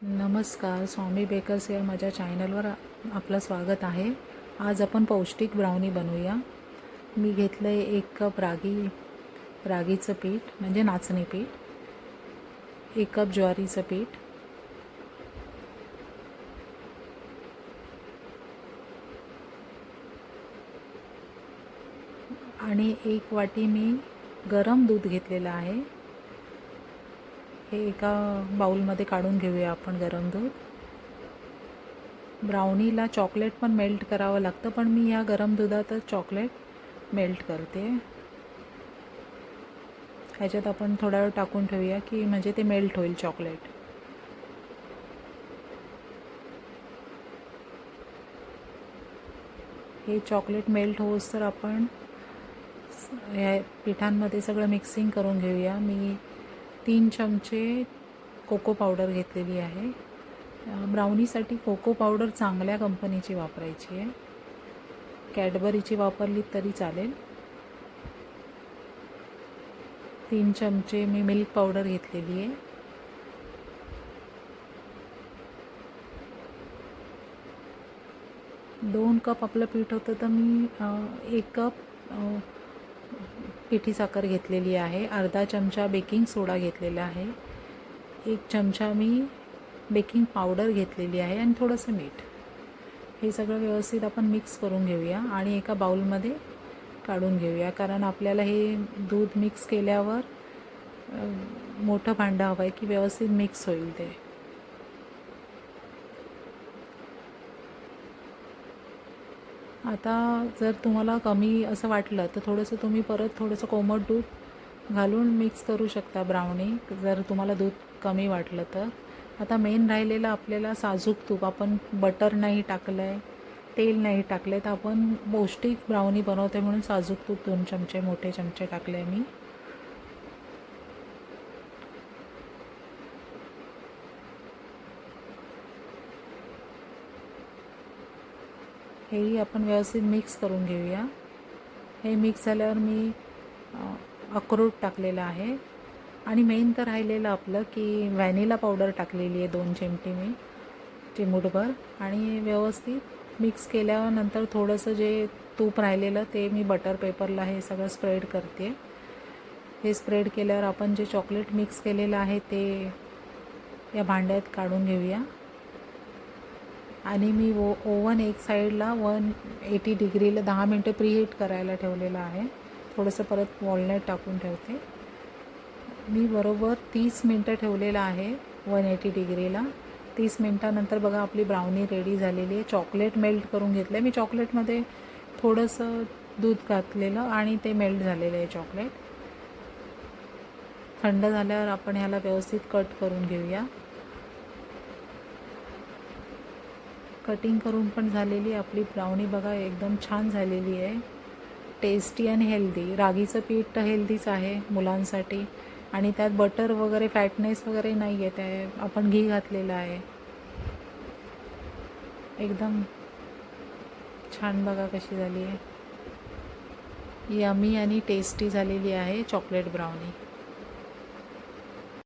नमस्कार, स्वामी बेकर्स या माझ्या चॅनलवर आपलं स्वागत आहे. आज आपण पौष्टिक ब्राउनी बनवूया. मी घेतलं आहे 1 कप रागीचं पीठ म्हणजे नाचणी पीठ, 1 कप ज्वारीचं पीठ, आणि 1 वाटी मी गरम दूध घेतलेलं आहे. हे एका बाउलमध्ये काढून घेऊया आपण गरम दूध. ब्राउनीला चॉकलेट पण मेल्ट करावं लागतं, पण मी या गरम दुधातच चॉकलेट मेल्ट करते. ह्याच्यात आपण थोडा वेळ टाकून ठेवूया की म्हणजे ते मेल्ट होईल चॉकलेट. हे चॉकलेट मेल्ट होस तर आपण या पिठांमध्ये सगळं मिक्सिंग करून घेऊया. मी 3 चमचे कोको पावडर घेतलेली आहे. ब्राउनीसाठी कोको पावडर चांगल्या कंपनीची वापरायची आहे. कॅडबरीची वापरली तरी चालेल. 3 चमचे मी मिल्क पावडर घेतलेली आहे. दोन कप आपलं पीठ होतं तर मी 1 कप पिठी साखर घेतलेली आहे. अर्धा चमचा बेकिंग सोडा घेतलेला आहे. 1 चमचा मी बेकिंग पावडर घेतलेली आहे आणि थोडंसं मीठ. हे सगळं व्यवस्थित आपण मिक्स करून घेऊया आणि एका बाउलमध्ये काढून घेऊया, कारण आपल्याला हे दूध मिक्स केल्यावर मोठं भांडं हवं आहे की व्यवस्थित मिक्स होईल ते. आता जर तुम्हाला कमी असं वाटलं तर थोडंसं तुम्ही परत थोडंसं कोमट दूध घालून मिक्स करू शकता ब्राउनी, जर तुम्हाला दूध कमी वाटलं तर. आता मेन राहिलेलं आपल्याला साजूक तूप. आपण बटर नाही टाकलं आहे, तेल नाही टाकले, तर आपण पौष्टिक ब्राउनी बनवते म्हणून साजूक तूप 2 चमचे मोठे चमचे टाकले आहे मी. हेही आपण व्यवस्थित मिक्स करून घेऊया. हे मिक्स झाल्यावर मी अक्रोड टाकलेला आहे आणि मेन तर राहिलेलं आपलं की व्हॅनिला पावडर टाकलेली आहे 2 चिमटी मी, चिमूटभर. आणि व्यवस्थित मिक्स केल्यानंतर थोडंसं जे तूप राहिलेलं ते मी बटर पेपरला हे सगळं स्प्रेड करते. हे स्प्रेड केल्यावर आपण जे चॉकलेट मिक्स केलेलं आहे ते या भांड्यात काढून घेऊया. आणि मी ओव्हन एक साईडला 180 डिग्रीला 10 मिनटं प्रीहीट करायला ठेवलेलं आहे. थोडंसं परत वॉलनट टाकून ठेवते. मी बरोबर 30 मिनटं ठेवलेलं आहे 180 डिग्रीला. 30 मिनटानंतर बघा आपली ब्राउनी रेडी झालेली आहे. चॉकलेट मेल्ट करून घेतलं आहे मी. चॉकलेटमध्ये थोडंसं दूध घातलेलं आणि ते मेल्ट झालेलं आहे चॉकलेट. थंड झाल्यावर आपण ह्याला व्यवस्थित कट करून घेऊया. कटिंग करून पण झालेली आपली ब्राउनी बघा एकदम छान झालेली आहे. टेस्टी आणि हेल्दी. रागीचं पीठ तर हेल्दीच आहे मुलांसाठी, आणि त्यात बटर वगैरे फॅटनेस वगैरे नाही आहे, ते आपण घी घातलेलं आहे. एकदम छान बघा कशी झाली आहे. यमी आणि टेस्टी झालेली आहे चॉकलेट ब्राउनी.